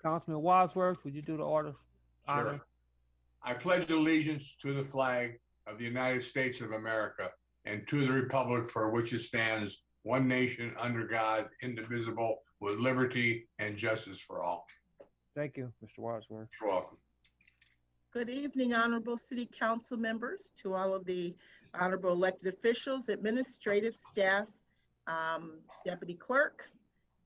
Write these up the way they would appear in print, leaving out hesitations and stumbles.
Councilman Wadsworth, would you do the order? Honor? Sure. I pledge allegiance to the flag of the United States of America and to the republic for which it stands, one nation under God, indivisible, with liberty and justice for all. Thank you, Mr. Wadsworth. You're welcome. Good evening, honorable city council members, to all of the honorable elected officials, administrative staff, deputy clerk,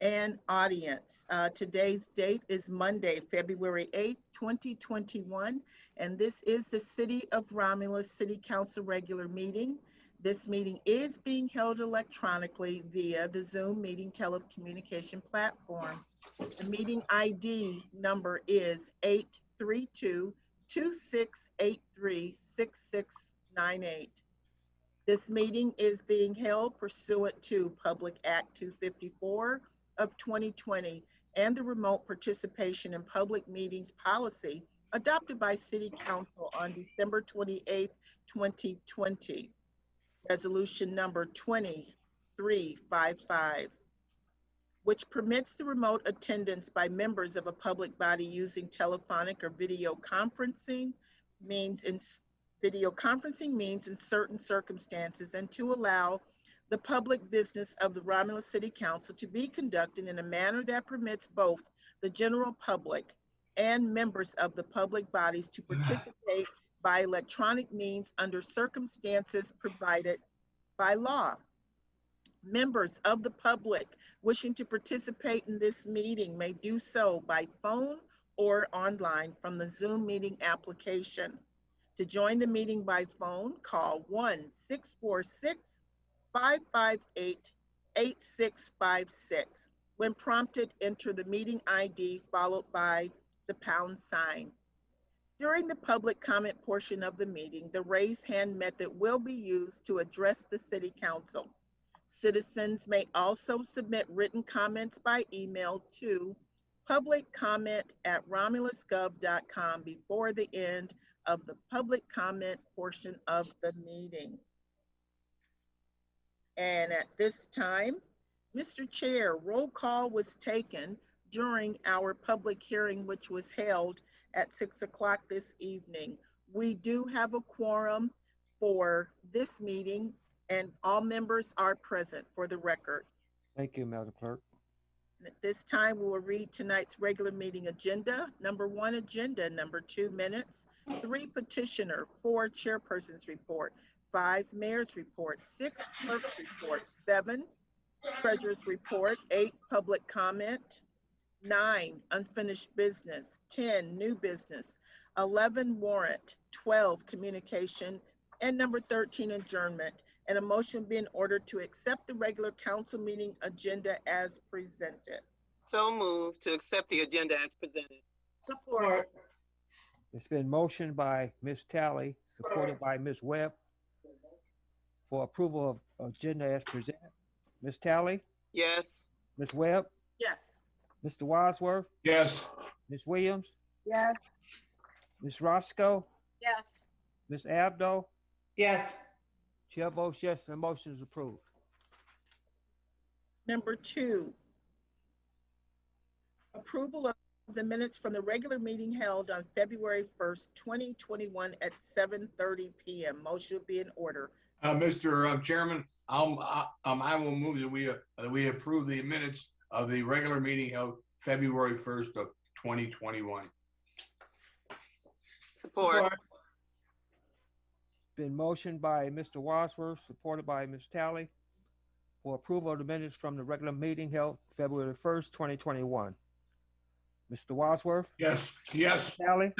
and audience. Today's date is Monday, February 8th, 2021, and this is the City of Romulus City Council regular meeting. This meeting is being held electronically via the Zoom meeting telecommunication platform. The meeting ID number is 832-2683-6698. This meeting is being held pursuant to Public Act 254 of 2020 and the remote participation in public meetings policy adopted by City Council on December 28, 2020. Resolution number 2355, which permits the remote attendance by members of a public body using telephonic or video conferencing means in certain circumstances, and to allow the public business of the Romulus City Council to be conducted in a manner that permits both the general public and members of the public bodies to participate by electronic means under circumstances provided by law. Members of the public wishing to participate in this meeting may do so by phone or online from the Zoom meeting application. To join the meeting by phone, call 1-646-558-8656. When prompted, enter the meeting ID followed by the pound sign. During the public comment portion of the meeting, the raise hand method will be used to address the City Council. Citizens may also submit written comments by email to publiccomment@romulusgov.com before the end of the public comment portion of the meeting. And at this time, Mr. Chair, roll call was taken during our public hearing, which was held at 6 o'clock this evening. We do have a quorum for this meeting, and all members are present for the record. Thank you, Madam Clerk. And at this time, we will read tonight's regular meeting agenda. Number 1, agenda. Number 2, minutes. 3, petitioner. 4, chairperson's report. 5, mayor's report. 6, clerk's report. 7, treasurer's report. 8, public comment. 9, unfinished business. 10, new business. 11, warrant. 12, communication. And number 13, adjournment. And a motion being ordered to accept the regular council meeting agenda as presented. So moved to accept the agenda as presented. Support. It's been motioned by Ms. Talley, supported by Ms. Webb, for approval of agenda as presented. Ms. Talley, Yes. Ms. Webb, Yes. Mr. Wadsworth, Yes. Ms. Williams, Yes. Ms. Roscoe, Yes. Ms. Abdo. Yes. Chair votes yes, and the motion is approved. Number 2, approval of the minutes from the regular meeting held on February 1st, 2021 at 7:30 p.m. Motion will be in order. Mr. Chairman, I will move that we approve the minutes of the regular meeting held February 1st of 2021. Support. Been motioned by Mr. Wadsworth, supported by Ms. Talley, for approval of the minutes from the regular meeting held February 1st, 2021. Mr. Wadsworth, Yes. Yes. Talley,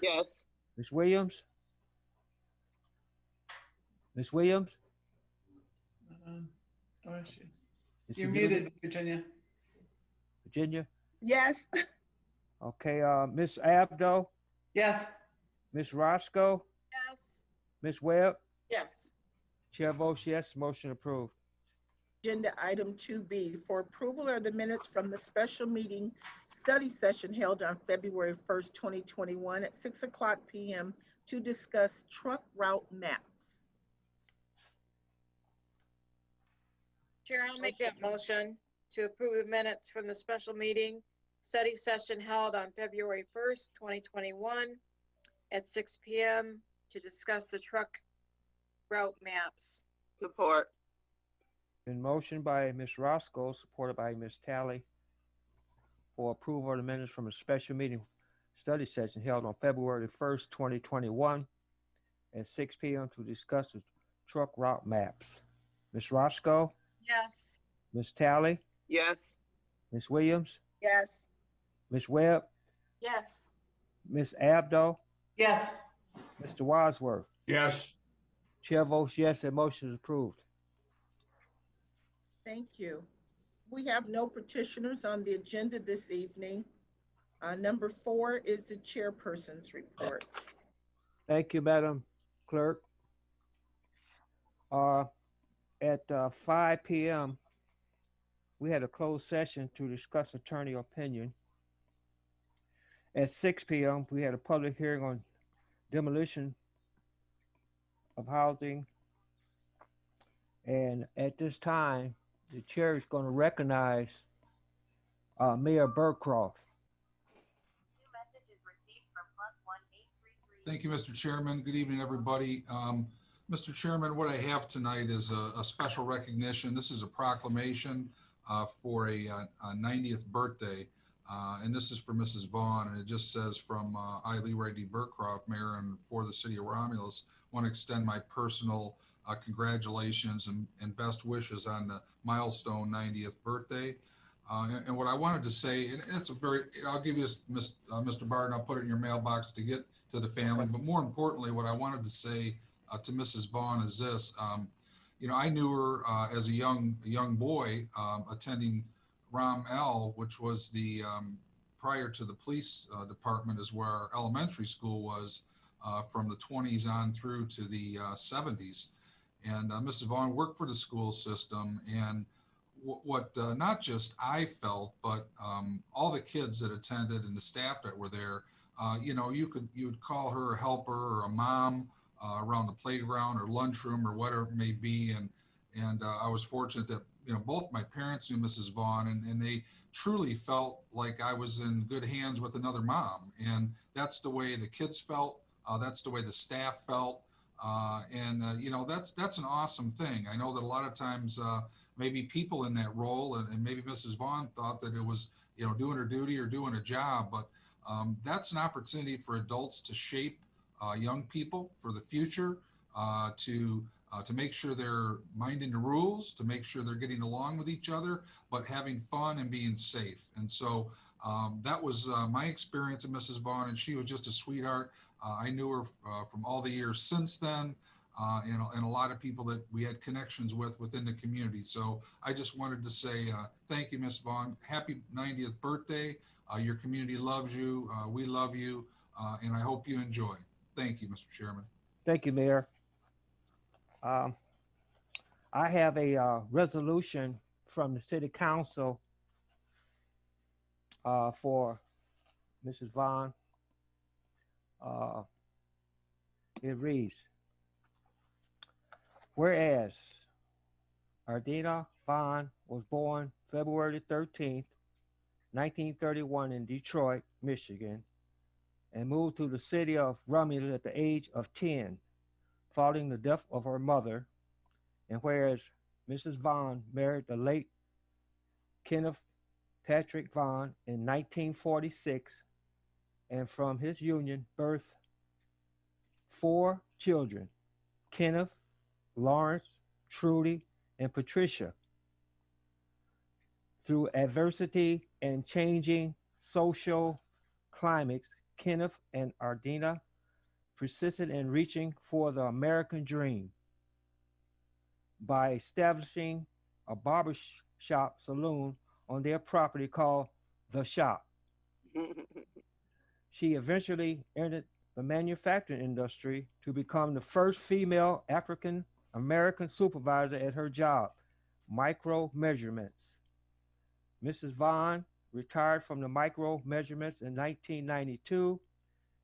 Yes. Ms. Williams, Ms. Williams. Is she You're muted, Virginia. Virginia. Yes. Okay, Ms. Abdo, Yes. Ms. Roscoe, Yes. Ms. Webb. Yes. Chair votes yes, motion approved. Agenda item 2B for approval are the minutes from the special meeting study session held on February 1st, 2021 at 6 o'clock p.m. to discuss truck route maps. Chair, I'll make that motion to approve the minutes from the special meeting Study session held on February 1st, 2021 at 6 p.m. to discuss the truck route maps. Support. Been motioned by Ms. Roscoe, supported by Ms. Tally, for approval of the minutes from a special meeting study session held on February 1st, 2021 at 6 p.m. to discuss the truck route maps. Ms. Roscoe, Yes. Ms. Tally, Yes. Ms. Williams, Yes. Ms. Webb, Yes. Ms. Abdo, Yes. Mr. Wadsworth. Yes. Chair votes yes, and motion is approved. Thank you. We have no petitioners on the agenda this evening. Number 4 is the chairperson's report. Thank you, Madam Clerk. At 5 p.m., we had a closed session to discuss attorney opinion. At 6 p.m., we had a public hearing on demolition of housing. And at this time, the chair is going to recognize Mayor Burcroft. Thank you, Mr. Chairman. Good evening, everybody. Mr. Chairman, what I have tonight is a special recognition. This is a proclamation for a 90th birthday. And this is for Mrs. Vaughn, and it just says from I, Leroy D. Burcroft, Mayor and for the City of Romulus, want to extend my personal congratulations and best wishes on the milestone 90th birthday. And what I wanted to say, and it's a very, I'll give you this, Mr. Barton, I'll put it in your mailbox to get to the family, but more importantly, what I wanted to say to Mrs. Vaughn is this. You know, I knew her as a young boy attending Rom L, which was the, prior to the police department, is where our elementary school was from the 20s on through to the 70s. And Mrs. Vaughn worked for the school system, and what not just I felt, but all the kids that attended and the staff that were there, you know, you would call her a helper or a mom around the playground or lunchroom or whatever it may be. And I was fortunate that, you know, both my parents knew Mrs. Vaughn, and they truly felt like I was in good hands with another mom. And that's the way the kids felt. That's the way the staff felt. You know, that's an awesome thing. I know that a lot of times maybe people in that role, and maybe Mrs. Vaughn thought that it was, you know, doing her duty or doing a job, but that's an opportunity for adults to shape young people for the future, to make sure they're minding the rules, to make sure they're getting along with each other, but having fun and being safe. And so that was my experience of Mrs. Vaughn, and she was just a sweetheart. I knew her from all the years since then, and a lot of people that we had connections with within the community. So I just wanted to say thank you, Ms. Vaughn. Happy 90th birthday. Your community loves you. We love you, and I hope you enjoy. Thank you, Mr. Chairman. Thank you, Mayor. I have a resolution from the City Council for Mrs. Vaughn. It reads, whereas Ardina Vaughn was born February 13th, 1931 in Detroit, Michigan, and moved to the city of Romulus at the age of 10, following the death of her mother. And whereas Mrs. Vaughn married the late Kenneth Patrick Vaughn in 1946, and from his union birthed 4 children, Kenneth, Lawrence, Trudy, and Patricia. Through adversity and changing social climates, Kenneth and Ardina persisted in reaching for the American dream by establishing a barbershop saloon on their property called The Shop. She eventually entered the manufacturing industry to become the first female African American supervisor at her job, Micro Measurements. Mrs. Vaughn retired from the Micro Measurements in 1992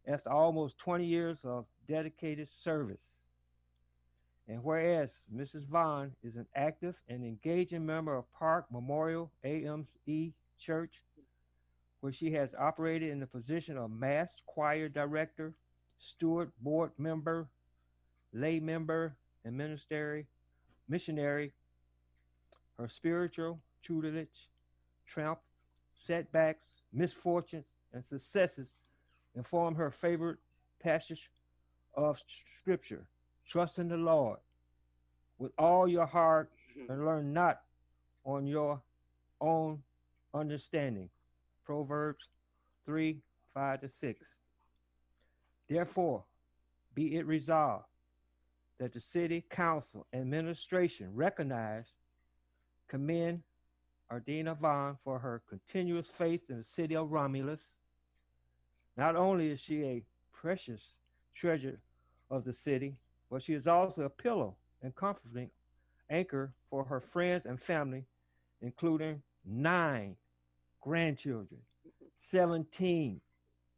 after almost 20 years of dedicated service. And whereas Mrs. Vaughn is an active and engaging member of Park Memorial AME Church, where she has operated in the position of mass choir director, steward, board member, lay member, and missionary. Her spiritual tutelage, triumph, setbacks, misfortunes, and successes inform her favorite passage of Scripture. Trust in the Lord with all your heart and learn not on your own understanding. Proverbs 3 5 to 6. Therefore, be it resolved that the city council administration recognize, commend Ardina Vaughn for her continuous faith in the city of Romulus. Not only is she a precious treasure of the city, but she is also a pillow and comforting anchor for her friends and family, including 9 grandchildren, 17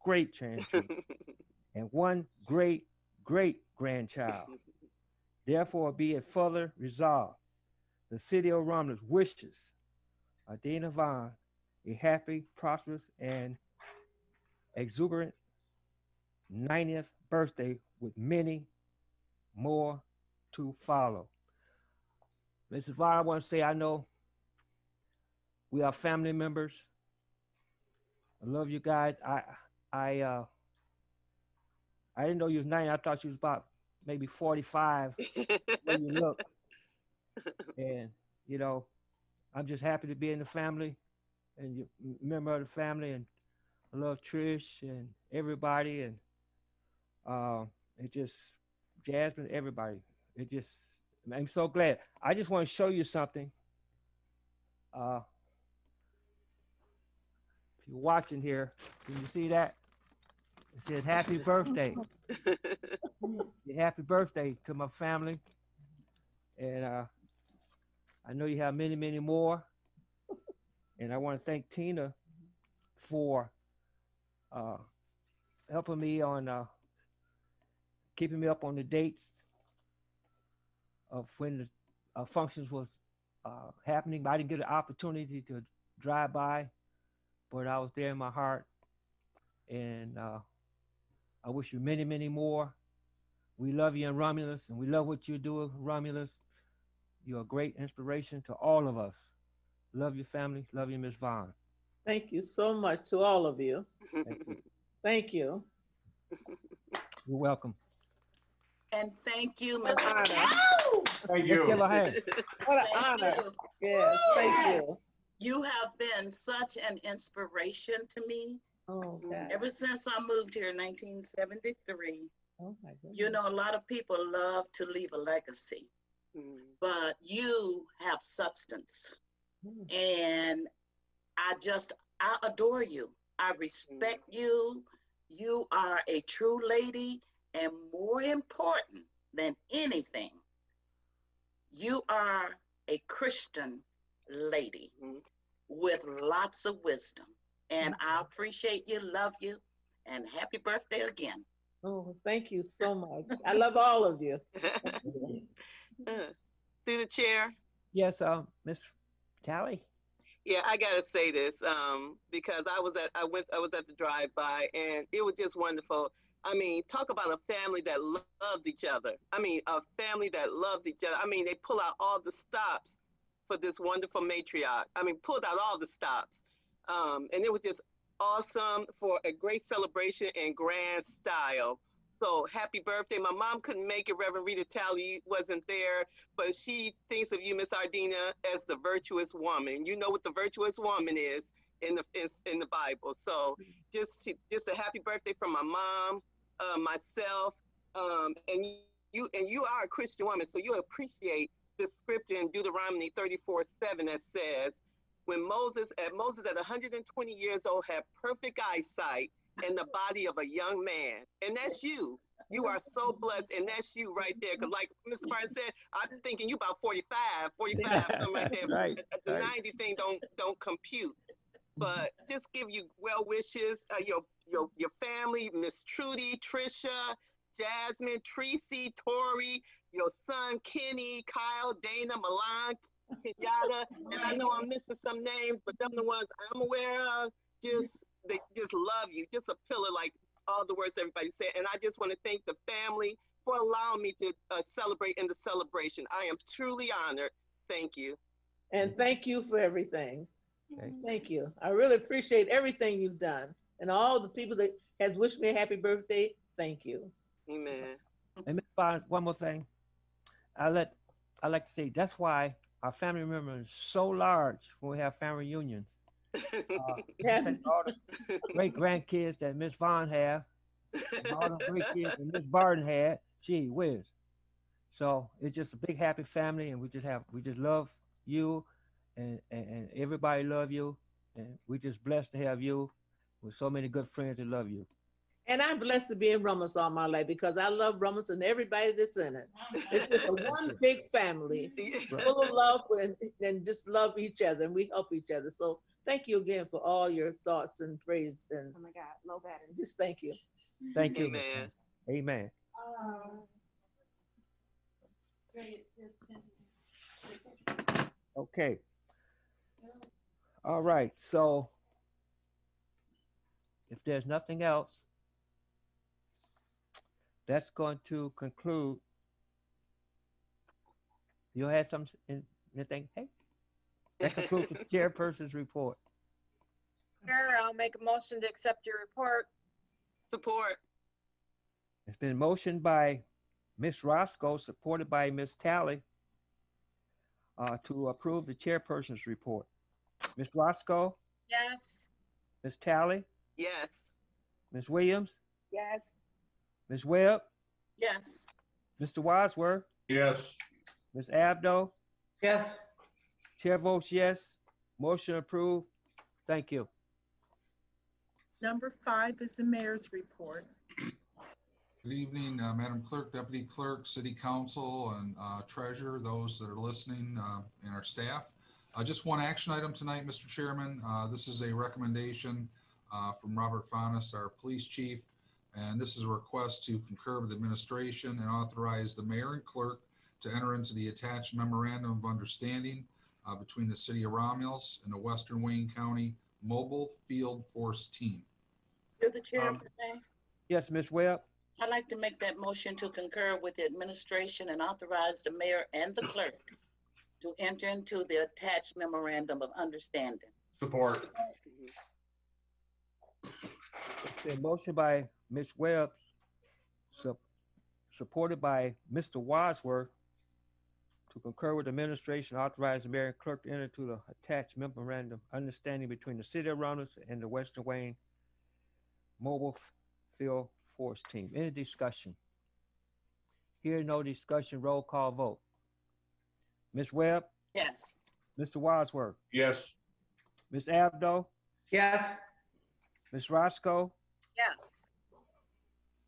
great grandchildren, and 1 great great grandchild. Therefore, be it further resolved, the city of Romulus wishes Adina Vaughn a happy, prosperous, and exuberant 90th birthday with many more to follow. Mrs. Vaughn, I want to say I know we are family members. I love you guys. I I didn't know you was 90. I thought you was about maybe 45 when you look. And you know, I'm just happy to be in the family and you member of the family, and I love Trish and everybody, and it just Jasmine, everybody. It just I'm so glad. I just want to show you something. Uh, if you're watching here, can you see that? It says happy birthday. Happy birthday to my family. And I know you have many, many more. And I want to thank Tina for helping me on keeping me up on the dates of when the functions was happening. I didn't get an opportunity to drive by, but I was there in my heart. And I wish you many, many more. We love you in Romulus, and we love what you do, Romulus. You're a great inspiration to all of us. Love your family. Love you, Miss Vaughn. Thank you so much to all of you. Thank you. Thank you. You're welcome. And thank you, Ms. Honor. Thank Let's give you. a hand. What an Thank honor. you. Yes, thank you. Yes. You have been such an inspiration to me Oh, God. ever since I moved here in 1973. Oh, my goodness. You know, a lot of people love to leave a legacy, but you have substance. And I adore you. I respect you. You are a true lady. And more important than anything, you are a Christian lady with lots of wisdom. And I appreciate you, love you, and happy birthday again. Oh, thank you so much. I love all of you. Through the chair. Yes, Miss Tally. Yeah, I gotta say this because I was at the drive-by and it was just wonderful. I mean, talk about a family that loves each other. I mean, a family that loves each other. I mean, they pull out all the stops for this wonderful matriarch. I mean, pulled out all the stops, and it was just awesome for a great celebration in grand style. So happy birthday. My mom couldn't make it. Reverend Rita Talley wasn't there, but she thinks of you, Miss Ardina, as the virtuous woman. You know what the virtuous woman is in the Bible. So just a happy birthday from my mom, myself, and you are a Christian woman, so you appreciate the scripture in Deuteronomy 34:7 that says, when Moses at 120 years old had perfect eyesight in the body of a young man. And that's you. You are so blessed. And that's you right there. Because like Mr. Barnes said, I'm thinking you about 45, something like that. Right, The right. 90 thing don't compute. But just give you well wishes. Your family, Miss Trudy, Trisha, Jasmine, Tracy, Tori, your son, Kenny, Kyle, Dana, Milan, Kenyatta. And I know I'm missing some names, but them the ones I'm aware of. Just they just love you, just a pillar, like all the words everybody said. And I just want to thank the family for allowing me to celebrate in the celebration. I am truly honored. Thank you. And thank you for everything. Okay. Thank you. I really appreciate everything you've done. And all the people that has wished me a happy birthday, thank you. Amen. And Ms. Bond, one more thing. I like to say that's why our family members is so large when we have family reunions. Yeah. Take all the great grandkids that Miss Vaughn have, and all the great kids that Miss Barton had. Gee whiz. So it's just a big happy family, and we just love you, and everybody love you, and we just blessed to have you with so many good friends that love you. And I'm blessed to be in Romulus all my life because I love Romulus and everybody that's in it. It's just a one big family full of love and just love each other, and we help each other. So thank you again for all your thoughts and praise, and Oh my God, low battery. just thank you. Thank you. Amen. Amen. Okay. All right. So if there's nothing else, that's going to conclude. You had anything? Hey, that concludes the chairperson's report. Mayor, I'll make a motion to accept your report. Support. It's been motioned by Ms. Roscoe, supported by Ms. Talley, to approve the chairperson's report. Ms. Roscoe, Yes. Ms. Talley, Yes. Ms. Williams, Yes. Ms. Webb, Yes. Mr. Wadsworth, Yes. Ms. Abdo. Yes. Chair votes yes. Motion approved. Thank you. Number 5 is the mayor's report. Good evening, Madam Clerk, Deputy Clerk, City Council, and Treasurer, those that are listening, and our staff. Just one action item tonight, Mr. Chairman. This is a recommendation from Robert Faunus, our police chief, and this is a request to concur with administration and authorize the mayor and clerk to enter into the attached memorandum of understanding between the city of Romulus and the Western Wayne County Mobile Field Force Team. You're the chair for today. Yes, Ms. Webb. I'd like to make that motion to concur with the administration and authorize the mayor and the clerk to enter into the attached memorandum of understanding. Support. It's been motioned by Ms. Webb, supported by Mr. Wadsworth, to concur with the administration, authorize the mayor and clerk to enter into the attached memorandum understanding between the city of Romulus and the Western Wayne Mobile Field Force Team. Any discussion? Here, no discussion. Roll call vote. Ms. Webb, Yes. Mr. Wadsworth, Yes. Ms. Abdo, Yes. Ms. Roscoe, Yes.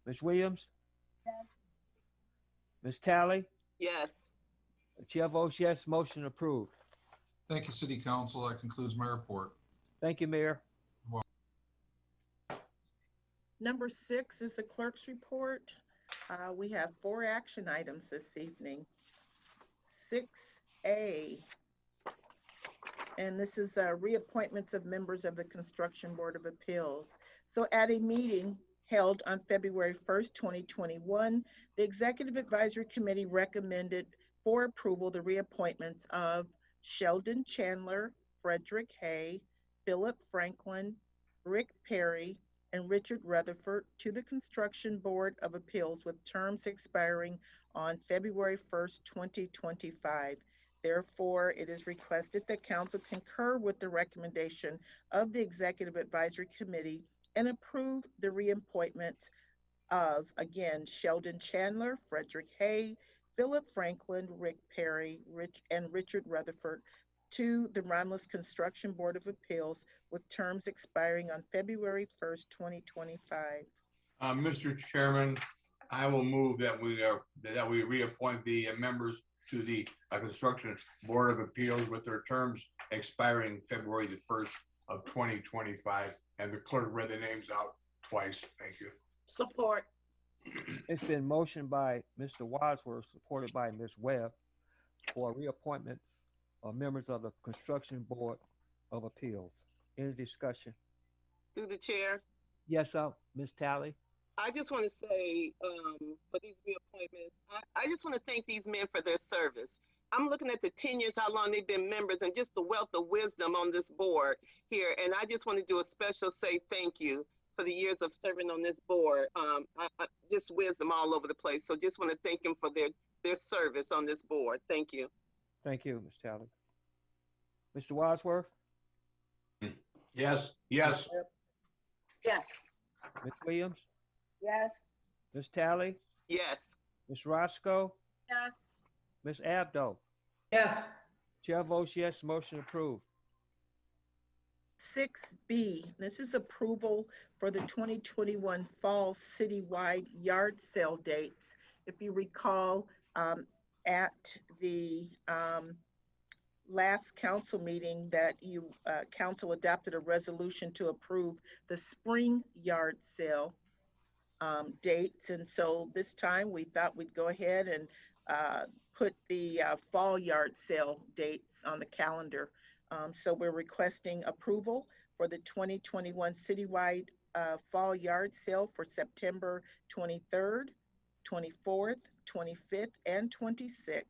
Ms. Williams, Ms. Talley. Yes. The chair votes yes. Motion approved. Thank you, City Council. That concludes my report. Thank you, Mayor. Number 6 is the clerk's report. We have 4 action items this evening. 6A, and this is reappointments of members of the Construction Board of Appeals. So at a meeting held on February 1st, 2021, the Executive Advisory Committee recommended for approval the reappointments of Sheldon Chandler, Frederick Hay, Philip Franklin, Rick Perry, and Richard Rutherford to the Construction Board of Appeals with terms expiring on February 1st, 2025. Therefore, it is requested that council concur with the recommendation of the Executive Advisory Committee and approve the reappointments of, again, Sheldon Chandler, Frederick Hay, Philip Franklin, Rick Perry, and Richard Rutherford to the Romulus Construction Board of Appeals with terms expiring on February 1st, 2025. Mr. Chairman, I will move that we reappoint the members to the Construction Board of Appeals with their terms expiring February the 1st of 2025. And the clerk read the names out twice. Thank you. Support. It's been motioned by Mr. Wadsworth, supported by Ms. Webb, for reappointments of members of the Construction Board of Appeals. Any discussion? through the chair. Yes, Ms. Tally. I just want to say, for these reappointments, I just want to thank these men for their service. I'm looking at the 10 years, how long they've been members, and just the wealth of wisdom on this board here. And I just want to do a special say thank you for the years of serving on this board. Just wisdom all over the place. So just want to thank them for their service on this board. Thank you. Thank you, Ms. Tally. Mr. Wadsworth, Yes, yes, Yes. Ms. Williams, Yes. Ms. Tally, Yes. Ms. Roscoe, Yes. Ms. Abdo. Yes. Chair votes yes, motion approved. 6B, this is approval for the 2021 fall citywide yard sale dates. If you recall, at the last council meeting that council adopted a resolution to approve the spring yard sale dates. And so this time we thought we'd go ahead and put the fall yard sale dates on the calendar. So we're requesting approval for the 2021 citywide fall yard sale for September 23rd, 24th, 25th, and 26th,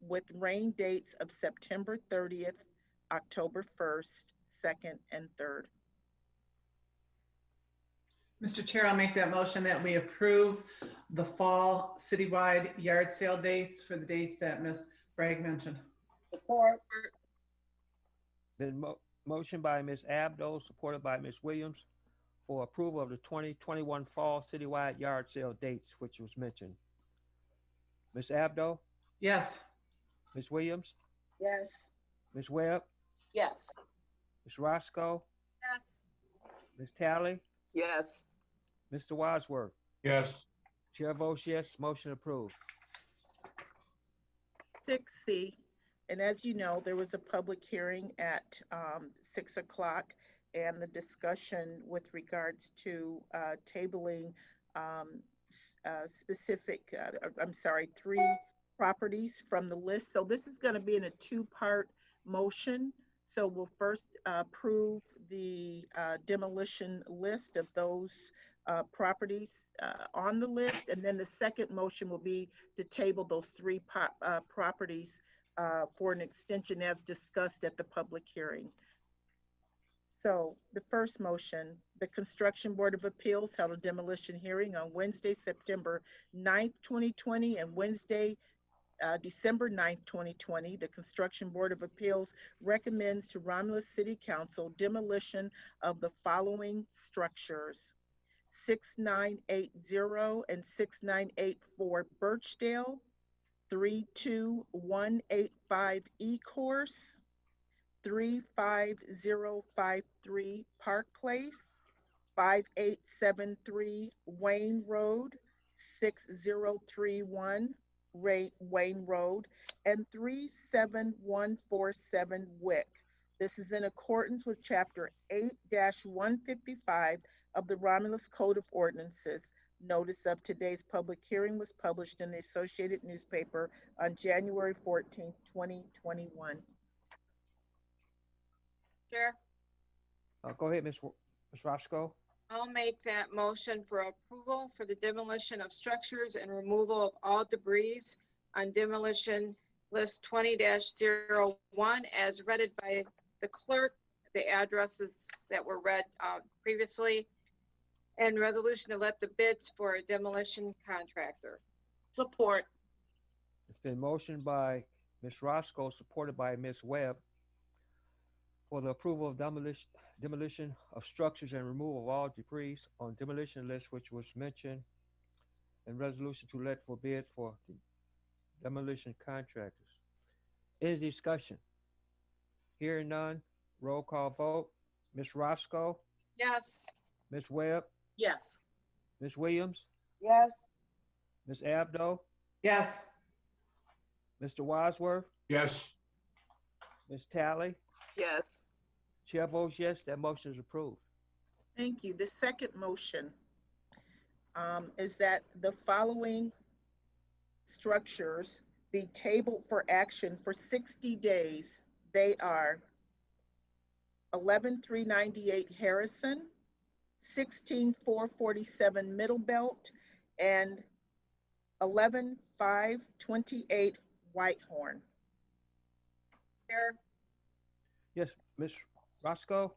with rain dates of September 30th, October 1st, 2nd, and 3rd. Mr. Chair, I'll make that motion that we approve the fall citywide yard sale dates for the dates that Ms. Bragg mentioned. Support. Been motion by Ms. Abdo, supported by Ms. Williams, for approval of the 2021 fall citywide yard sale dates, which was mentioned. Ms. Abdo, Yes. Ms. Williams, Yes. Ms. Webb, Yes. Ms. Roscoe, Yes. Ms. Tally, Yes. Mr. Wadsworth. yes, Chair votes yes, motion approved. 6C, and as you know, there was a public hearing at 6 o'clock, and the discussion with regards to tabling three properties from the list. So this is going to be in a two-part motion. So we'll first approve the demolition list of those properties on the list, and then the second motion will be to table those three properties for an extension as discussed at the public hearing. So the first motion, the Construction Board of Appeals held a demolition hearing on Wednesday, September 9th, 2020, and Wednesday, December 9th, 2020. The Construction Board of Appeals recommends to Romulus City Council demolition of the following structures: 6980 and 6984 Birchdale, 32185 E-Course, 35053 Park Place, 5873 Wayne Road, 6031 Wayne Road, and 37147 Wick. This is in accordance with Chapter 8-155 of the Romulus Code of Ordinances. Notice of today's public hearing was published in the Associated newspaper on January 14th, 2021. Chair, Go ahead, Ms. Roscoe. I'll make that motion for approval for the demolition of structures and removal of all debris on demolition list 20-01 as read by the clerk, the addresses that were read previously, and resolution to let the bids for a demolition contractor. Support. It's been motioned by Ms. Roscoe, supported by Ms. Webb, for the approval of demolition of structures and removal of all debris on demolition list, which was mentioned, and resolution to let for bid for the demolition contractors. Any discussion? Hearing none, roll call vote. Ms. Roscoe, Yes. Ms. Webb, Yes. Ms. Williams, Yes. Ms. Abdo, Yes. Mr. Wadsworth, yes, Ms. Tally. Yes. Chair votes yes, that motion is approved. Thank you. The second motion is that the following structures be tabled for action for 60 days. They are 11398 Harrison, 16447 Middle Belt, and 11528 Whitehorn. Chair, Yes, Ms. Roscoe?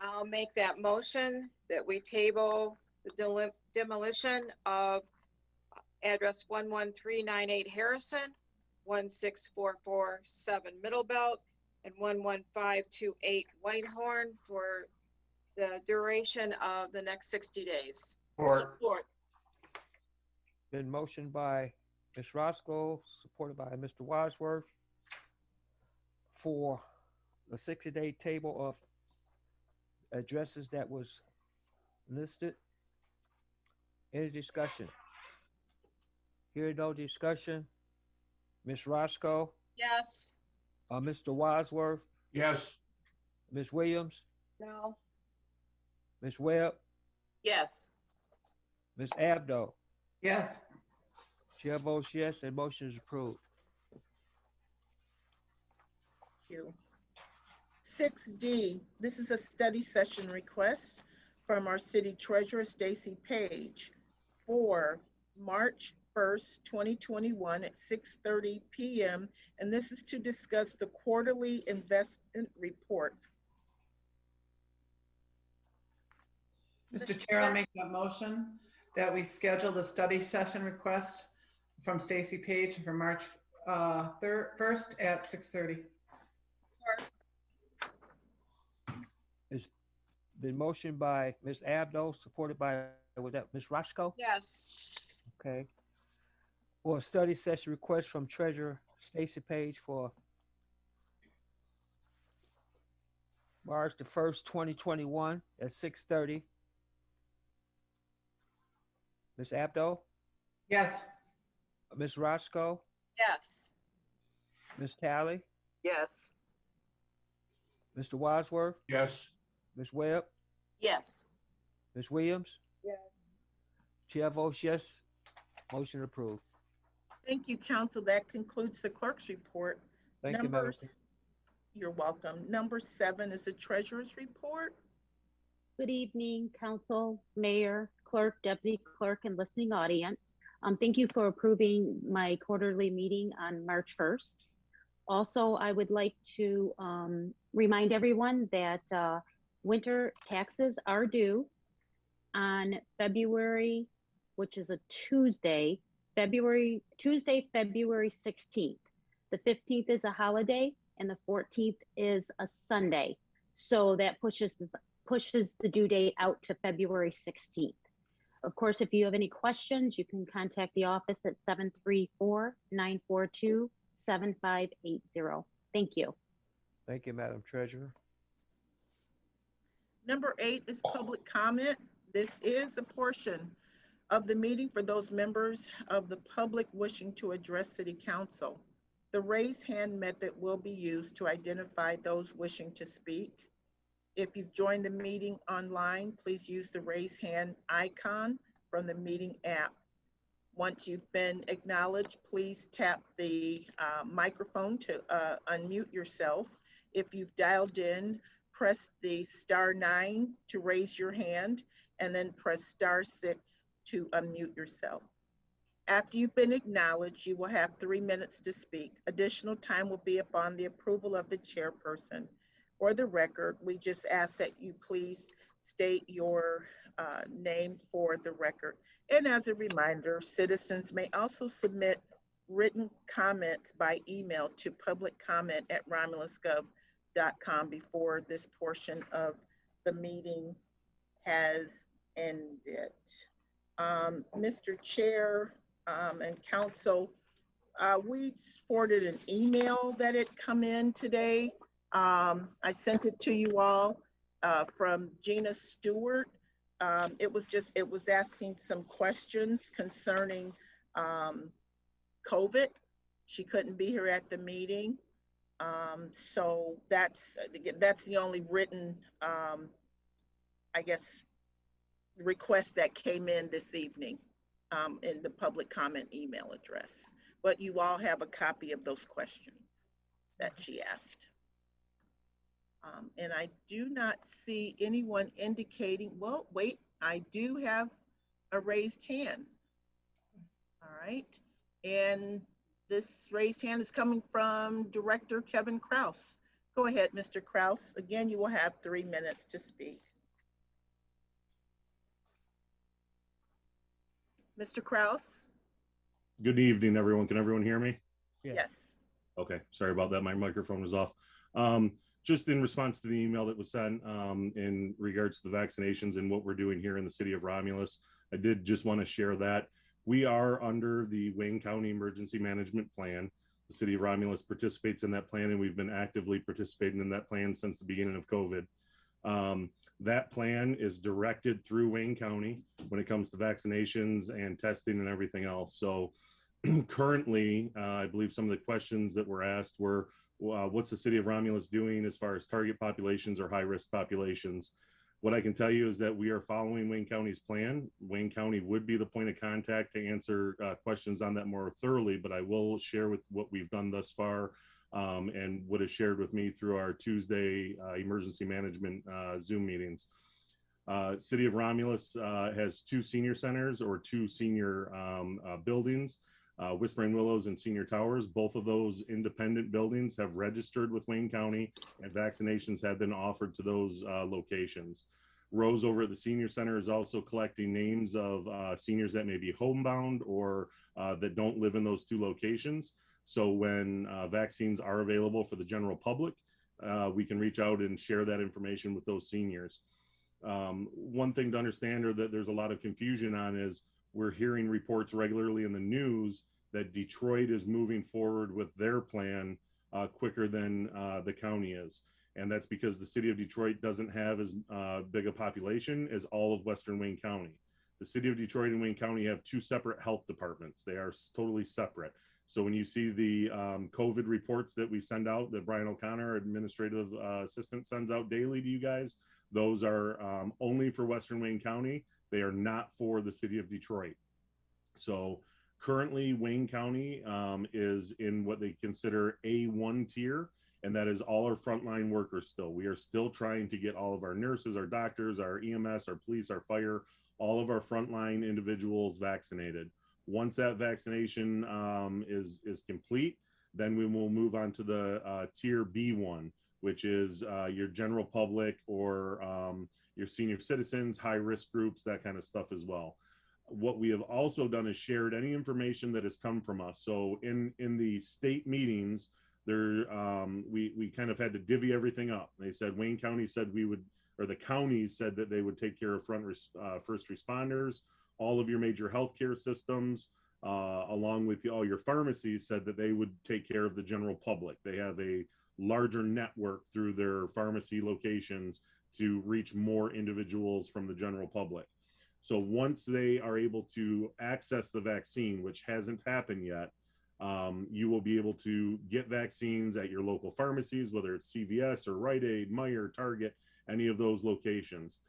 I'll make that motion that we table the demolition of address 11398 Harrison, 16447 Middle Belt, and 11528 Whitehorn for the duration of the next 60 days. Support. Been motioned by Ms. Roscoe, supported by Mr. Wadsworth, for the 60-day table of addresses that was listed. Any discussion? Hearing no discussion. Ms. Roscoe, Yes. Mr. Wadsworth, Yes. Ms. Williams, No. Ms. Webb, Yes. Ms. Abdo. Yes. Chair votes yes, and motion is approved. You. 6D, this is a study session request from our city treasurer, Stacy Page, for March 1st, 2021 at 6:30 p.m. And this is to discuss the quarterly investment report. Mr. Chair, I'll make that motion that we schedule the study session request from Stacy Page for March 1st at 6:30. It's been motioned by Ms. Abdo, supported by, was that Ms. Roscoe? Yes. Okay. For a study session request from Treasurer Stacy Page for March the 1st, 2021 at 6:30. Ms. Abdo, Yes. Ms. Roscoe, Yes. Ms. Talley, Yes. Mr. Wadsworth, Yes. Ms. Webb, Yes. Ms. Williams. Yes. Chair votes yes. Motion approved. Thank you, council. That concludes the clerk's report. Thank you, Madam. You're welcome. Number 7 is the treasurer's report. Good evening, council, mayor, clerk, deputy clerk, and listening audience. Thank you for approving my quarterly meeting on March 1st. Also, I would like to remind everyone that winter taxes are due on February, which is a Tuesday, February 16th. The 15th is a holiday and the 14th is a Sunday. So that pushes the due date out to February 16th. Of course, if you have any questions, you can contact the office at 734-942-7580. Thank you. Thank you, Madam Treasurer. Number 8 is public comment. This is a portion of the meeting for those members of the public wishing to address City Council. The raise hand method will be used to identify those wishing to speak. If you've joined the meeting online, please use the raise hand icon from the meeting app. Once you've been acknowledged, please tap the microphone to unmute yourself. If you've dialed in, press the *9 to raise your hand, and then press *6 to unmute yourself. After you've been acknowledged, you will have 3 minutes to speak. Additional time will be upon the approval of the chairperson. For the record, we just ask that you please state your name for the record. And as a reminder, citizens may also submit written comments by email to publiccomment@romulusgov.com before this portion of the meeting has ended. Mr. Chair and Council, we forwarded an email that had come in today. I sent it to you all from Gina Stewart. It was asking some questions concerning COVID. She couldn't be here at the meeting. So that's the only written, I guess, request that came in this evening in the public comment email address. But you all have a copy of those questions that she asked. And I do not see anyone indicating, well, wait, I do have a raised hand. All right. And this raised hand is coming from Director Kevin Kraus. Go ahead, Mr. Kraus. Again, you will have 3 minutes to speak. Mr. Kraus? Good evening, everyone. Can everyone hear me? Yes. Okay, sorry about that. My microphone was off. Just in response to the email that was sent in regards to the vaccinations and what we're doing here in the city of Romulus, I did just want to share that. We are under the Wayne County Emergency Management Plan. The city of Romulus participates in that plan, and we've been actively participating in that plan since the beginning of COVID. That plan is directed through Wayne County when it comes to vaccinations and testing and everything else. So currently, I believe some of the questions that were asked were, what's the city of Romulus doing as far as target populations or high-risk populations? What I can tell you is that we are following Wayne County's plan. Wayne County would be the point of contact to answer questions on that more thoroughly, but I will share with what we've done thus far and what is shared with me through our Tuesday emergency management Zoom meetings. City of Romulus has 2 senior centers or 2 senior buildings. Whispering Willows and Senior Towers. Both of those independent buildings have registered with Wayne County, and vaccinations have been offered to those locations. Rose over at the Senior Center is also collecting names of seniors that may be homebound or that don't live in those 2 locations. So when vaccines are available for the general public, we can reach out and share that information with those seniors. One thing to understand or that there's a lot of confusion on is we're hearing reports regularly in the news that Detroit is moving forward with their plan quicker than the county is. And that's because the city of Detroit doesn't have as big a population as all of Western Wayne County. The city of Detroit and Wayne County have 2 separate health departments. They are totally separate. So when you see the COVID reports that we send out, that Brian O'Connor, our administrative assistant, sends out daily to you guys, those are only for Western Wayne County. They are not for the city of Detroit. So currently Wayne County is in what they consider A1 tier, and that is all our frontline workers still. We are still trying to get all of our nurses, our doctors, our EMS, our police, our fire, all of our frontline individuals vaccinated. Once that vaccination is complete, then we will move on to the tier B1, which is your general public or your senior citizens, high risk groups, that kind of stuff as well. What we have also done is shared any information that has come from us. So in the state meetings, there we kind of had to divvy everything up. They said Wayne County said we would, or the counties said that they would take care of first responders, all of your major healthcare systems, along with all your pharmacies said that they would take care of the general public. They have a larger network through their pharmacy locations to reach more individuals from the general public. So once they are able to access the vaccine, which hasn't happened yet, you will be able to get vaccines at your local pharmacies, whether it's CVS or Rite Aid, Meijer, Target, any of those locations.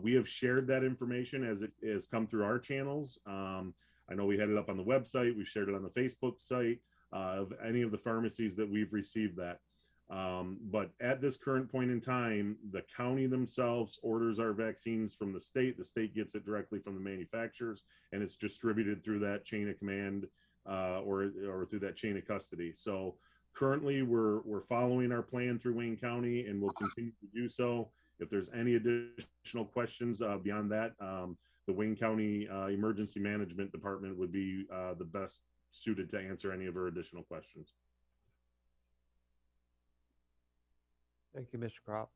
We have shared that information as it has come through our channels. I know we had it up on the website. We shared it on the Facebook site of any of the pharmacies that we've received that. But at this current point in time, the county themselves orders our vaccines from the state gets it directly from the manufacturers, and it's distributed through that chain of command or through that chain of custody. So currently we're following our plan through Wayne County, and we'll continue to do so. If there's any additional questions beyond that, the Wayne County Emergency Management Department would be the best suited to answer any of our additional questions. Thank you, Mr. Crop.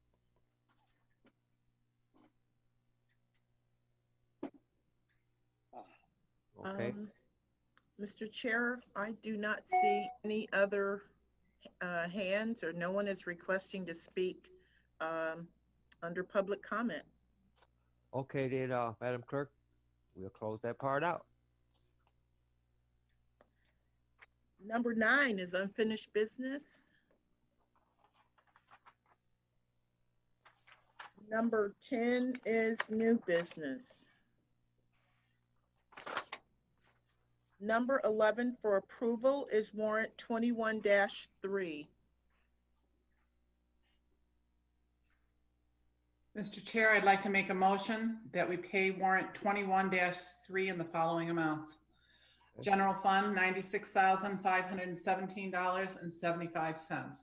Okay. Mr. Chair, I do not see any other hands, or no one is requesting to speak under public comment. Okay, then, Madam Clerk, we'll close that part out. Number 9 is unfinished business. Number 10 is new business. Number 11 for approval is warrant 21-3. Mr. Chair, I'd like to make a motion that we pay warrant 21-3 in the following amounts. General Fund, $96,517.75.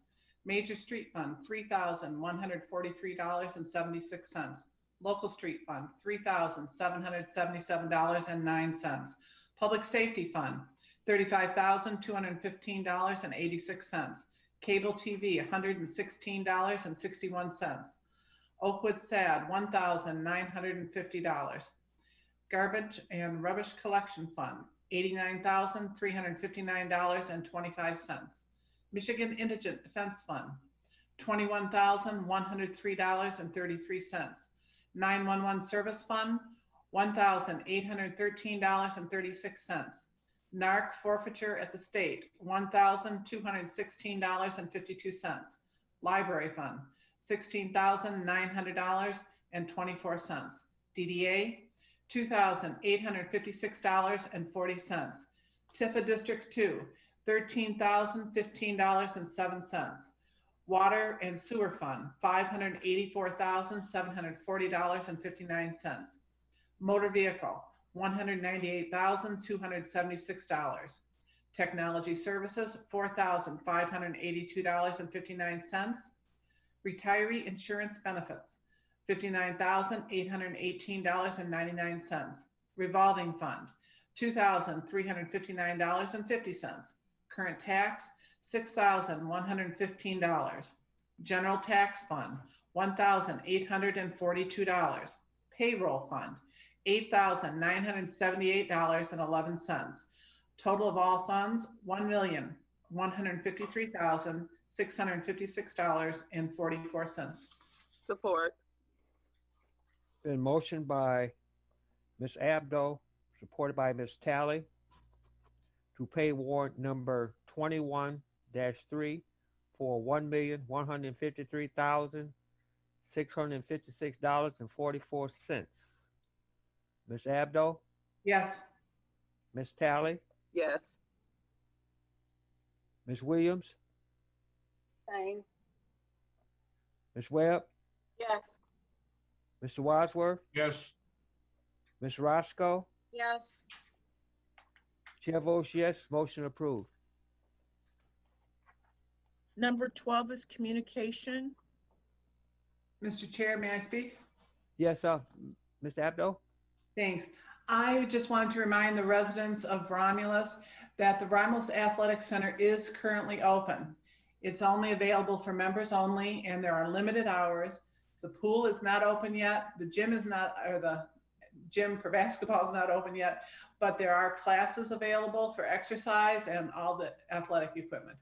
Major Street Fund, $3,143.76. Local Street Fund, $3,777.09. Public Safety Fund, $35,215.86. Cable TV, $116.61. Oakwood SAD, $1,950. Garbage and Rubbish Collection Fund, $89,359.25. Michigan Indigent Defense Fund, $21,103.33. 911 Service Fund, $1,813.36. NARC Forfeiture at the State, $1,216.52. Library Fund, $16,900.24. DDA, $2,856.40. Tifa District 2, $13,015.07. Water and Sewer Fund, $584,740.59. Motor Vehicle, $198,276. Technology Services, $4,582.59. Retiree Insurance Benefits, $59,818.99. Revolving Fund, $2,359.50. Current tax, $6,115. General Tax Fund, $1,842. Payroll Fund, $8,978.11. Total of all funds, $1,153,656.44. Support. Been motioned by Ms. Abdo, supported by Ms. Tally, to pay warrant number 21-3 for $1,153,656.44. Ms. Abdo, Yes. Ms. Tally, Yes. Ms. Williams, Same. Ms. Webb, Yes. Mr. Wadsworth, Yes. Ms. Roscoe. Yes. Chair votes yes, motion approved. Number 12 is communication. Mr. Chair, may I speak? Yes, Ms. Abdo? Thanks. I just wanted to remind the residents of Romulus that the Romulus Athletic Center is currently open. It's only available for members only, and there are limited hours. The pool is not open yet. The gym is not, or the gym for basketball is not open yet, but there are classes available for exercise and all the athletic equipment.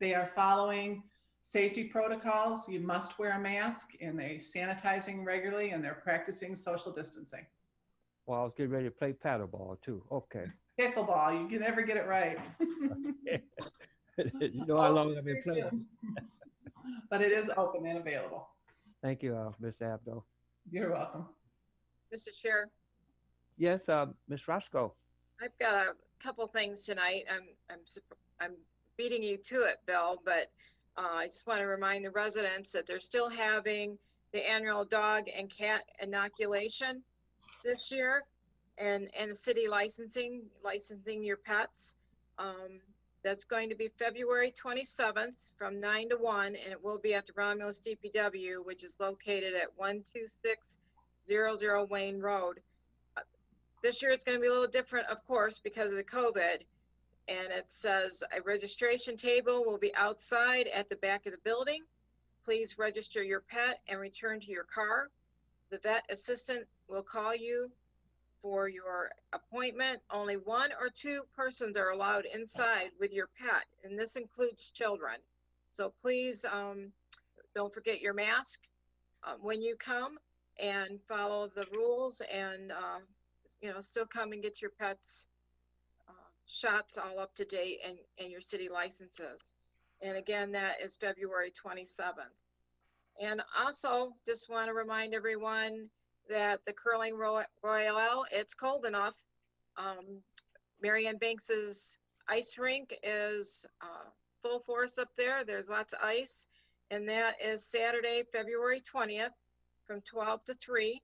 They are following safety protocols. You must wear a mask, and they're sanitizing regularly, and they're practicing social distancing. Well, I was getting ready to play paddleball too. Okay. Pickleball, you can never get it right. You know how long I've been playing. But it is open and available. Thank you, Ms. Abdo. You're welcome. Mr. Chair, Yes, Ms. Roscoe. I've got a couple things tonight. I'm beating you to it, Bill, but I just want to remind the residents that they're still having the annual dog and cat inoculation this year, and the city licensing your pets. That's going to be February 27th from 9 to 1, and it will be at the Romulus DPW, which is located at 12600 Wayne Road. This year it's going to be a little different, of course, because of the COVID. And it says a registration table will be outside at the back of the building. Please register your pet and return to your car. The vet assistant will call you for your appointment. Only 1 or 2 persons are allowed inside with your pet, and this includes children. So please don't forget your mask when you come, and follow the rules, and still come and get your pets shots all up to date, and your city licenses. And again, that is February 27th. And also just want to remind everyone that the Curling Royale, it's cold enough. Marianne Banks's ice rink is full force up there. There's lots of ice. And that is Saturday, February 20th from 12 to 3.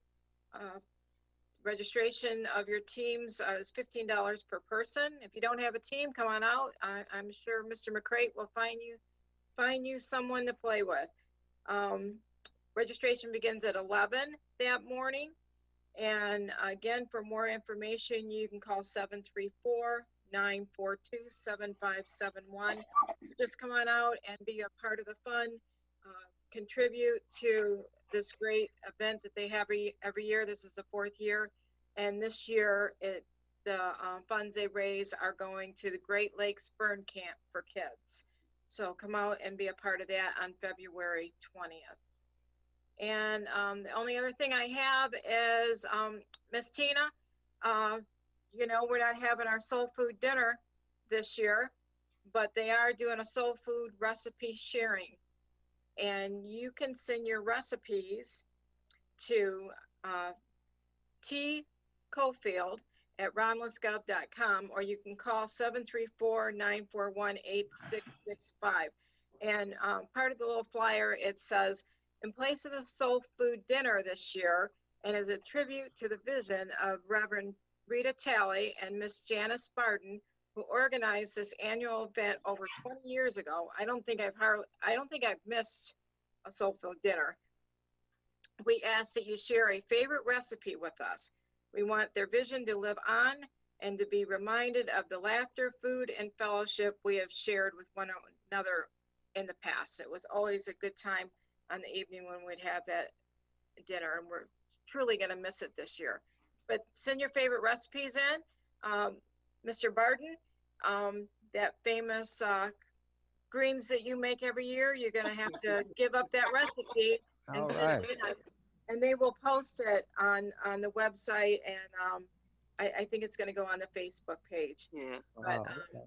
Registration of your teams is $15 per person. If you don't have a team, come on out. I'm sure Mr. McCrate will find you someone to play with. Registration begins at 11 that morning. And again, for more information, you can call 734-942-7571. Just come on out and be a part of the fun, contribute to this great event that they have every year. This is the 4th year. And this year, the funds they raise are going to the Great Lakes Burn Camp for kids. So come out and be a part of that on February 20th. And the only other thing I have is Miss Tina, you know, we're not having our soul food dinner this year, but they are doing a soul food recipe sharing. And you can send your recipes to tcofield@romulusgov.com, or you can call 734-941-8665. And part of the little flyer, it says, in place of the soul food dinner this year, and as a tribute to the vision of Reverend Rita Talley and Miss Janice Barton, who organized this annual event over 20 years ago. I don't think I've missed a soul food dinner. We ask that you share a favorite recipe with us. We want their vision to live on and to be reminded of the laughter, food, and fellowship we have shared with one another in the past. It was always a good time on the evening when we'd have that dinner, and we're truly going to miss it this year. But send your favorite recipes in. Mr. Barton, that famous greens that you make every year, you're going to have to give up that recipe and All send right. it in. And they will post it on the website, and I think it's going to go on the Facebook page. Yeah. But Wow, okay.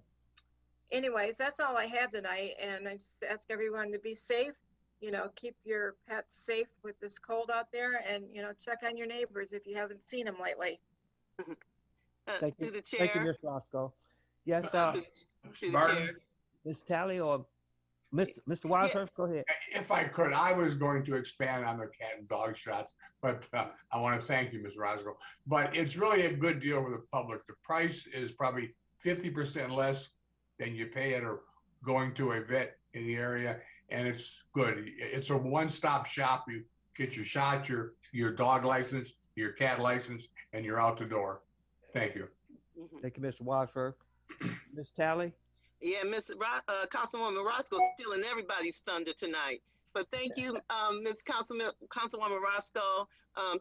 anyways, that's all I have tonight, and I just ask everyone to be safe. You know, keep your pets safe with this cold out there, and, you know, check on your neighbors if you haven't seen them lately. Thank you. To the Thank you, chair. Ms. Roscoe. Yes, To the Martin, chair. Ms. Talley or Mr. Washurst, go ahead. if I could, I was going to expand on the cat and dog shots, but I want to thank you, Ms. Roscoe. But it's really a good deal for the public. The price is probably 50% less than you pay at going to a vet in the area, and it's good. It's a one-stop shop. You get your shot, your dog license, your cat license, and you're out the door. Thank you. Mhm. Thank you, Mr. Washurst. Ms. Talley? Yeah, Councilwoman Roscoe stealing everybody's thunder tonight. But thank you, Councilwoman Roscoe.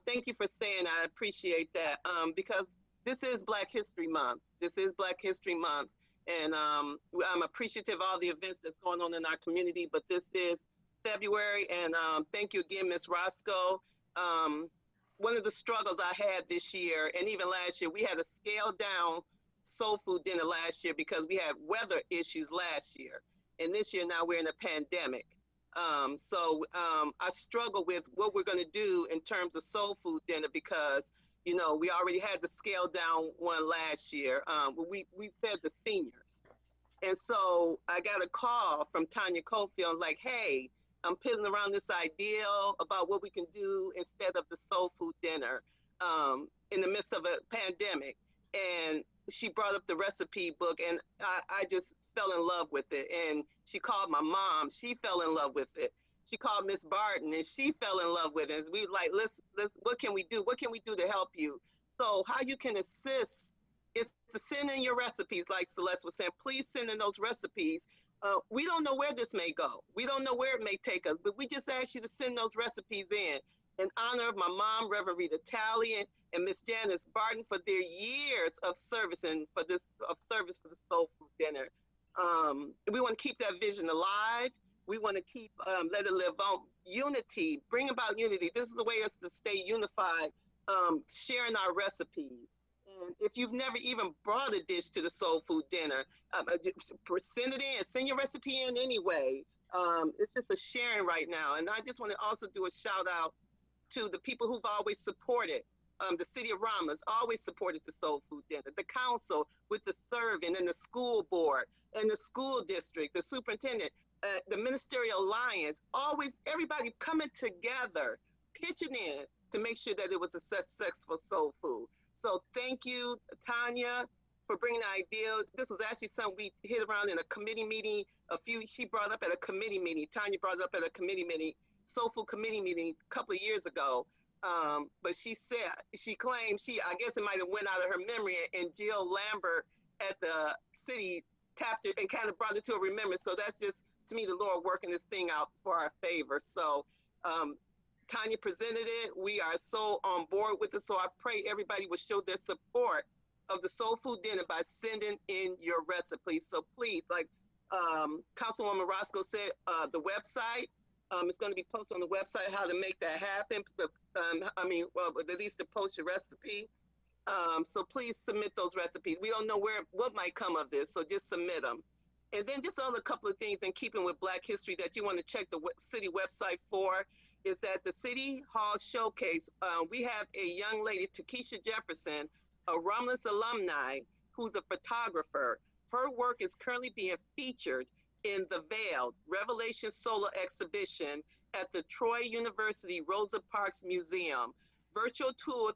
Thank you for saying. I appreciate that, because this is Black History Month. This is Black History Month, and I'm appreciative of all the events that's going on in our community. But this is February, and thank you again, Ms. Roscoe. One of the struggles I had this year, and even last year, we had a scaled down soul food dinner last year because we had weather issues last year. And this year, now we're in a pandemic. So I struggle with what we're going to do in terms of soul food dinner because, you know, we already had the scaled down one last year. We fed the seniors. And so I got a call from Tanya Cofield, like, hey, I'm piddling around this idea about what we can do instead of the soul food dinner in the midst of a pandemic. And she brought up the recipe book, and I just fell in love with it. And she called my mom. She fell in love with it. She called Miss Barton, and she fell in love with it. And we were like, let's, what can we do? What can we do to help you? So how you can assist is to send in your recipes, like Celeste was saying. Please send in those recipes. We don't know where this may go. We don't know where it may take us, but we just ask you to send those recipes in honor of my mom, Reverend Rita Talley, and Miss Janice Barton for their years of service and for the soul food dinner. We want to keep that vision alive. We want to keep, let it live on. Unity, bring about unity. This is a way us to stay unified, sharing our recipes. And if you've never even brought a dish to the soul food dinner, send it in, send your recipe in anyway. It's just a sharing right now. And I just want to also do a shout out to the people who've always supported. The city of Romulus always supported the soul food dinner. The council with the serving and the school board and the school district, the superintendent, the ministerial alliance, always everybody coming together pitching in to make sure that it was a successful soul food. So thank you, Tanya, for bringing the idea. This was actually something we hit around in a committee meeting. She brought up at a committee meeting. Tanya brought it up at a committee meeting, soul food committee meeting a couple of years ago. But she claimed I guess it might have went out of her memory, and Jill Lambert at the city tapped it and kind of brought it to a remembrance. So that's just, to me, the Lord working this thing out for our favor. So Tanya presented it. We are so on board with it. So I pray everybody will show their support of the soul food dinner by sending in your recipes. So please, like Councilwoman Roscoe said, the website, it's going to be posted on the website how to make that happen. At least to post your recipe. So please submit those recipes. We don't know what might come of this, so just submit them. And then just a couple of things in keeping with Black history that you want to check the city website for is that the City Hall Showcase, we have a young lady, Takesha Jefferson, a Romulus alumni, who's a photographer. Her work is currently being featured in the Veiled Revelation Solar Exhibition at the Troy University Rosa Parks Museum. Virtual tour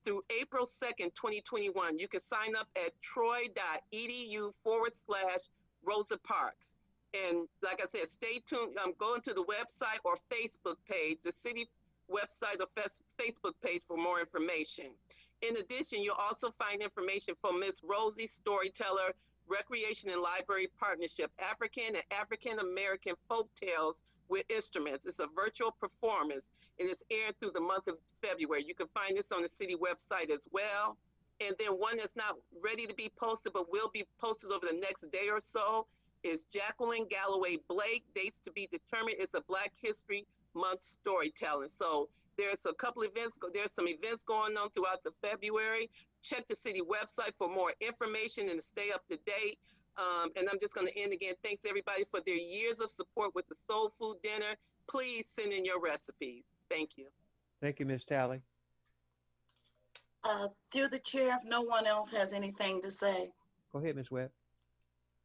through April 2nd, 2021. You can sign up at troy.edu/Rosa Parks. And like I said, stay tuned. Go into the website or Facebook page, the city website or Facebook page for more information. In addition, you'll also find information from Miss Rosie Storyteller, Recreation and Library Partnership, African and African American Folk Tales with Instruments. It's a virtual performance and it's aired through the month of February. You can find this on the city website as well. And then one that's not ready to be posted, but will be posted over the next day or so is Jacqueline Galloway Blake, dates to be determined. It's a Black History Month storytelling. So there's a couple events, there's some events going on throughout the February. Check the city website for more information and to stay up to date. And I'm just going to end again. Thanks everybody for their years of support with the Soul Food Dinner. Please send in your recipes. Thank you. Thank you, Ms. Talley. Through the chair, if no one else has anything to say. Go ahead, Ms. Webb.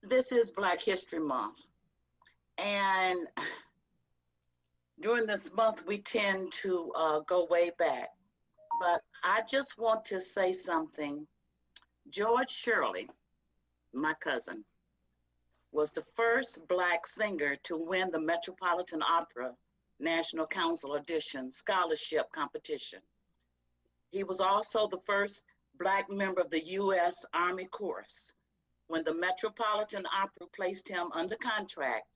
This is Black History Month. And during this month, we tend to go way back. But I just want to say something. George Shirley, my cousin, was the first Black singer to win the Metropolitan Opera National Council Audition Scholarship Competition. He was also the first Black member of the U.S. Army Chorus. When the Metropolitan Opera placed him under contract,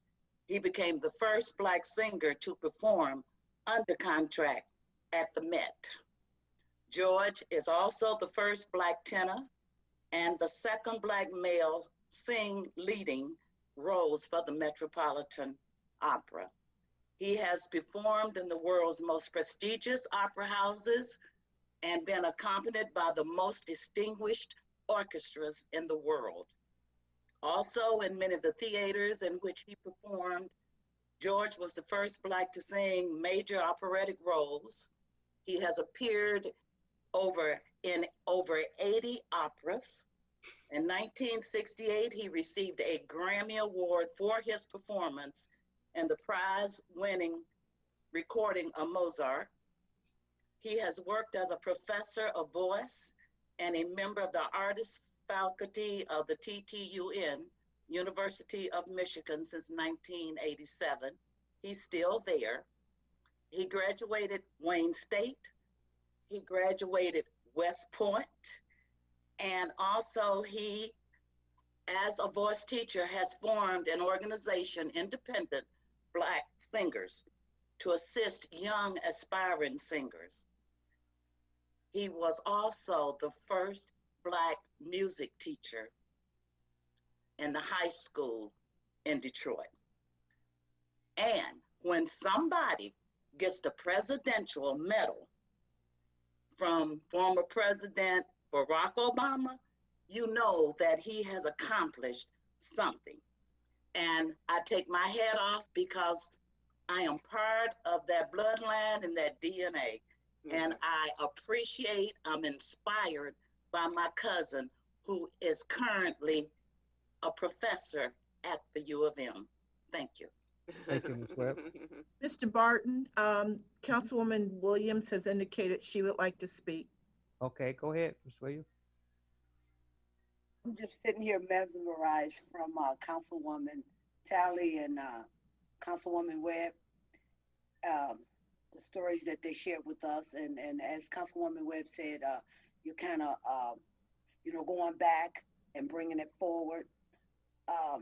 he became the first Black singer to perform under contract at the Met. George is also the first Black tenor and the second Black male sing leading roles for the Metropolitan Opera. He has performed in the world's most prestigious opera houses and been accompanied by the most distinguished orchestras in the world. Also, in many of the theaters in which he performed, George was the first Black to sing major operatic roles. He has appeared in over 80 operas. In 1968, he received a Grammy Award for his performance in the prize-winning recording of Mozart. He has worked as a professor of voice and a member of the artist faculty of the TTUN, University of Michigan, since 1987. He's still there. He graduated Wayne State. He graduated West Point. And also he, as a voice teacher, has formed an organization, Independent Black Singers, to assist young aspiring singers. He was also the first Black music teacher in the high school in Detroit. And when somebody gets the Presidential Medal from former President Barack Obama, you know that he has accomplished something. And I take my hat off because I am part of that bloodline and that DNA. Mm-hmm. And I appreciate, I'm inspired by my cousin who is currently a professor at the U of M. Thank you. Thank you, Ms. Webb. Mr. Barton, Councilwoman Williams has indicated she would like to speak. Okay, go ahead, Ms. Williams. I'm just sitting here mesmerized from Councilwoman Talley and Councilwoman Webb, the stories that they shared with us. And as Councilwoman Webb said, you're kind of, going back and bringing it forward. I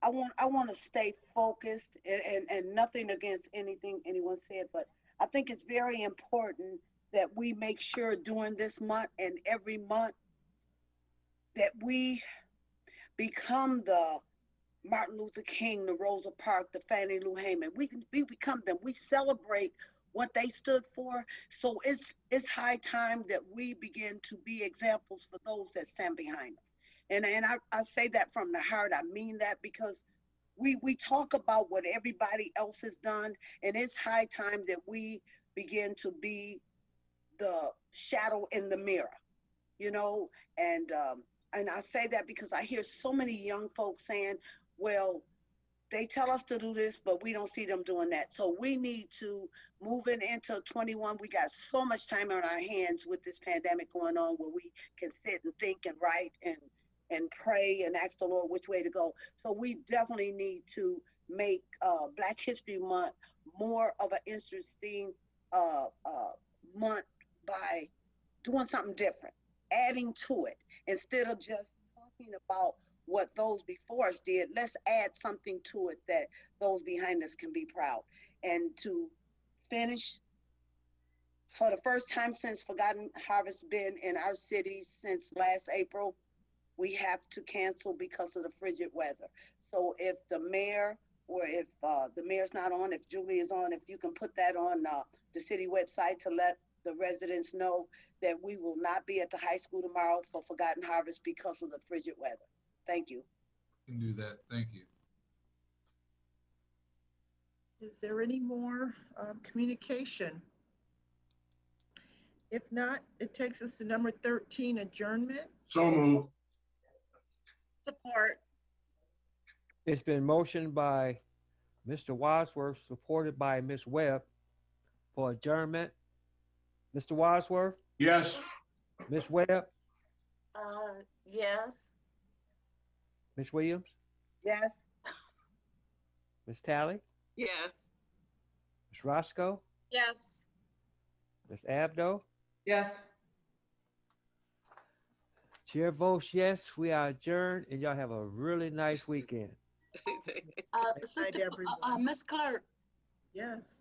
want to stay focused and nothing against anything anyone said, but I think it's very important that we make sure during this month and every month that we become the Martin Luther King, the Rosa Parks, the Fannie Lou Hamer. We become them. We celebrate what they stood for. So it's high time that we begin to be examples for those that stand behind us. And I say that from the heart. I mean that because we talk about what everybody else has done, and it's high time that we begin to be the shadow in the mirror, and I say that because I hear so many young folks saying, well, they tell us to do this, but we don't see them doing that. So we need to moving into 21. We got so much time on our hands with this pandemic going on where we can sit and think and write and pray and ask the Lord which way to go. So we definitely need to make Black History Month more of an interesting month by doing something different, adding to it. Instead of just talking about what those before us did, let's add something to it that those behind us can be proud. And to finish, for the first time since Forgotten Harvest been in our city since last April, we have to cancel because of the frigid weather. So if the mayor, or if the mayor's not on, if Julie is on, if you can put that on the city website to let the residents know that we will not be at the high school tomorrow for Forgotten Harvest because of the frigid weather. Thank you. Can do that. Thank you. Is there any more communication? If not, it takes us to number 13, adjournment. So moved. Support. It's been motioned by Mr. Wadsworth, supported by Ms. Webb for adjournment. Mr. Wadsworth, Yes. Ms. Webb, Yes. Ms. Williams, Yes. Ms. Talley, Yes. Ms. Roscoe, Yes. Ms. Abdo. Yes. Chair votes yes. We are adjourned, and y'all have a really nice weekend. Sister, everyone. Miss Clerk, Yes.